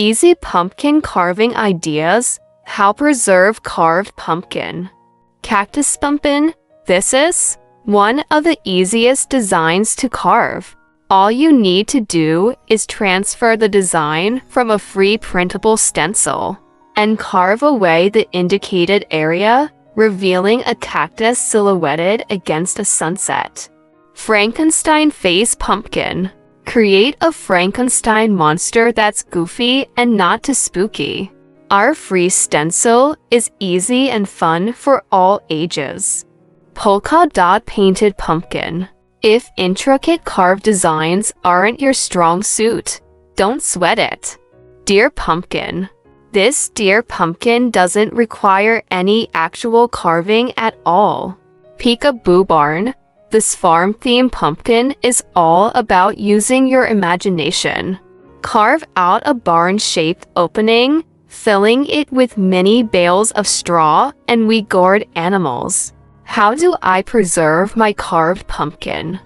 Easy pumpkin carving ideas. How preserve carved pumpkin. Cactus pumpkin. This is one of the easiest designs to carve. All you need to do is transfer the design from a free printable stencil and carve away the indicated area, revealing a cactus silhouetted against a sunset. Frankenstein face pumpkin. Create a Frankenstein monster that's goofy and not too spooky. Our free stencil is easy and fun for all ages. Polka dot painted pumpkin. If intricate carved designs aren't your strong suit, don't sweat it. Deer pumpkin. This deer pumpkin doesn't require any actual carving at all. Peekaboo barn. This farm-themed pumpkin is all about using your imagination. Carve out a barn-shaped opening, filling it with mini bales of straw, and we gourd animals. How do I preserve my carved pumpkin?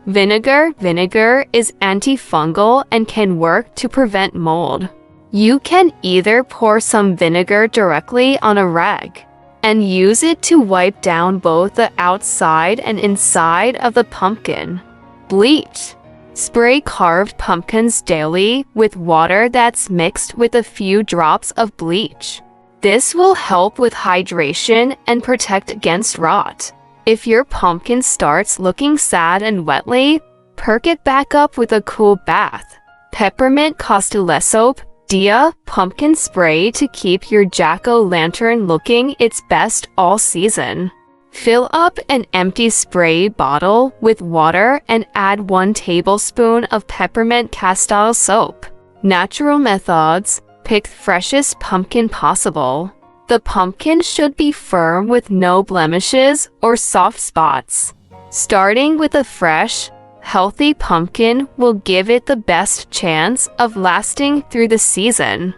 Vinegar. Vinegar is anti-fungal and can work to prevent mold. You can either pour some vinegar directly on a rag and use it to wipe down both the outside and inside of the pumpkin. Bleach. Spray carved pumpkins daily with water that's mixed with a few drops of bleach. This will help with hydration and protect against rot. If your pumpkin starts looking sad and wetly, perk it back up with a cool bath. Peppermint Costello Dia pumpkin spray to keep your jack-o'-lantern looking its best all season. Fill up an empty spray bottle with water and add 1 tablespoon of peppermint castile soap. Natural methods. Pick freshest pumpkin possible. The pumpkin should be firm with no blemishes or soft spots. Starting with a fresh, healthy pumpkin will give it the best chance of lasting through the season.